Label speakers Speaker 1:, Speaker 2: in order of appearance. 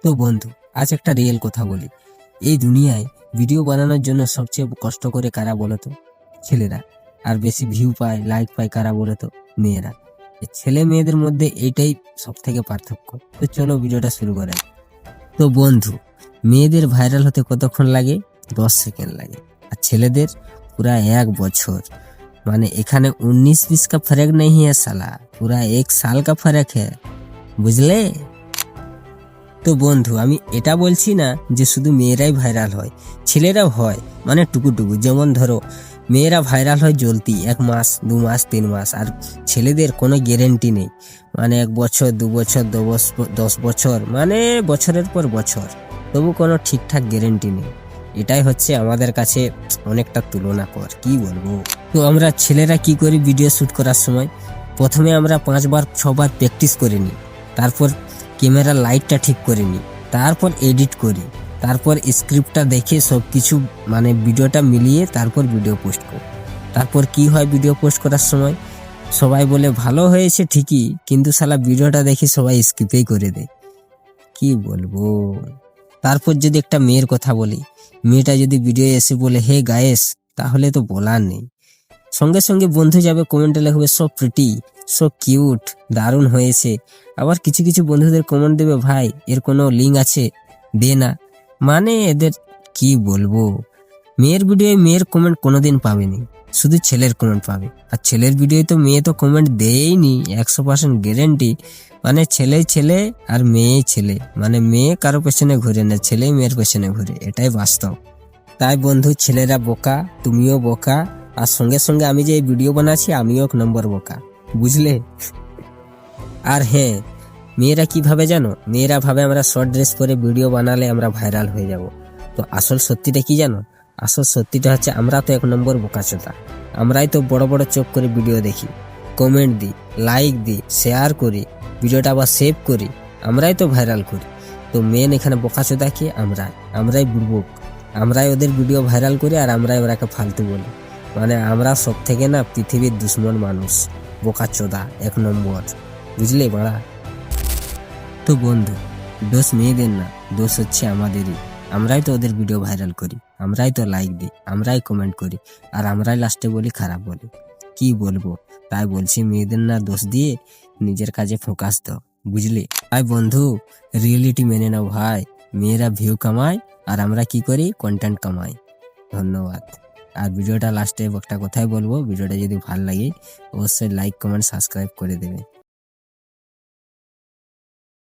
Speaker 1: তো বন্ধু, আজ একটা রিয়েল কথা বলি। এই দুনিয়ায় ভিডিও বানানোর জন্য সবচেয়ে কষ্ট করে কারা বলতো? ছেলেরা। আর বেশি ভিউ পায়, লাইক পায় কারা বলতো? মেয়েরা। এই ছেলে মেয়েদের মধ্যে এইটাই সব থেকে পার্থক্য। তো চলো ভিডিওটা শুরু করেন। তো বন্ধু, মেয়েদের ভাইরাল হতে কতক্ষণ লাগে? 10 সেকেন্ড লাগে। আর ছেলেদের পুরা 1 বছর। মানে এখানে 19-20 का फर्क नहीं है साला, पूरा 1 साल का फर्क है, বুঝলে? তো বন্ধু, আমি এটা বলছি না যে শুধু মেয়েরাই ভাইরাল হয়, ছেলেরাও হয়, মানে টুকুটুকু। যেমন ধরো, মেয়েরা ভাইরাল হয় জলদি 1 মাস, 2 মাস, 3 মাস, আর ছেলেদের কোনো গ্যারেন্টি নেই। মানে 1 বছর, 2 বছর, 10 বছর, মানে বছরের পর বছর, তবু কোনো ঠিকঠাক গ্যারেন্টি নেই। এটাই হচ্ছে আমাদের কাছে অনেকটা তুলনা কর, কি বলবো। তো আমরা ছেলেরা কি করি ভিডিও শ্যুট করার সময়? প্রথমে আমরা 5বার 6বার প্র্যাকটিস করে নিই, তারপর ক্যামেরা লাইটটা ঠিক করে নিই, তারপর এডিট করি, তারপর স্ক্রিপ্টটা দেখে সব কিছু মানে ভিডিওটা মিলিয়ে তারপর ভিডিও পোস্ট করি। তারপর কি হয়, ভিডিও পোস্ট করার সময় সবাই বলে ভালো হয়েছে ঠিকই, কিন্তু শালা ভিডিওটা দেখে সবাই স্কিপেই করে দেয়, কি বলবো। তারপর যদি একটা মেয়ের কথা বলি, মেয়েটা যদি ভিডিও এসে বলে হে গায়েস, তাহলে তো বলার নেই। সঙ্গে সঙ্গে বন্ধু যাবে, কমেন্টে লিখবে সো প্রিটি, সো কিউট, দারুণ হয়েছে। আবার কিছু কিছু বন্ধুদের কমেন্ট দেবে ভাই এর কোনো লিঙ্ক আছে, দে না। মানে এদের কি বলবো, মেয়ের ভিডিওয় মেয়ের কমেন্ট কোনোদিন পাবেনি, শুধু ছেলের কমেন্ট পাবে। আর ছেলের ভিডিওয় তো মেয়ে তো কমেন্ট দেয়নি, 100% গ্যারেন্টি। মানে ছেলে ছেলে আর মেয়ে ছেলে, মানে মেয়ে কারো পেছনে ঘুরে না, ছেলে মেয়ের পেছনে ঘুরে, এটাই বাস্তব। তাই বন্ধু, ছেলেরা বোকা, তুমিও বোকা, আর সঙ্গে সঙ্গে আমি যে এই ভিডিও বানাচ্ছি আমিও 1 নম্বর বোকা, বুঝলে? আর হ্যাঁ, মেয়েরা কি ভাবে জানো? মেয়েরা ভাবে আমরা শর্ট ড্রেস পরে ভিডিও বানালে আমরা ভাইরাল হয়ে যাব। তো আসল সত্যিটা কি জানো? আসল সত্যিটা হচ্ছে আমরা তো 1 নম্বর বোকাচোদা। আমরাই তো বড় বড় চোখ করে ভিডিও দেখি, কমেন্ট দিই, লাইক দিই, শেয়ার করি, ভিডিওটা আবার সেভ করি, আমরাই তো ভাইরাল করি। তো মেন এখানে বোকাচোদা কি? আমরাই বুড়বুক। আমরাই ওদের ভিডিও ভাইরাল করি আর আমরাই ওরাকে ফালতু বলি। মানে আমরা সব থেকে না পৃথিবীর দুশ্মন মানুষ, বোকাচোদা 1 নম্বর, বুঝলে বাড়া? তো বন্ধু, দোষ মেয়েদের না, দোষ হচ্ছে আমাদেরই। আমরাই তো ওদের ভিডিও ভাইরাল করি, আমরাই তো লাইক দিই, আমরাই কমেন্ট করি, আর আমরাই লাস্টে বলি খারাপ বলি, কি বলবো। তাই বলছি মেয়েদের না দোষ দিয়ে নিজের কাজে ফোকাস দাও, বুঝলি? তাই বন্ধু, রিয়েলিটি মেনে নাও ভাই। মেয়েরা ভিউ কামায় আর আমরা কি করি? কন্টেন্ট কামাই। ধন্যবাদ। আর ভিডিওটা লাস্টে একটা কথাই বলবো, ভিডিওটা যদি ভালো লাগে অবশ্যই লাইক, কমেন্ট, সাবস্ক্রাইব করে দেবে।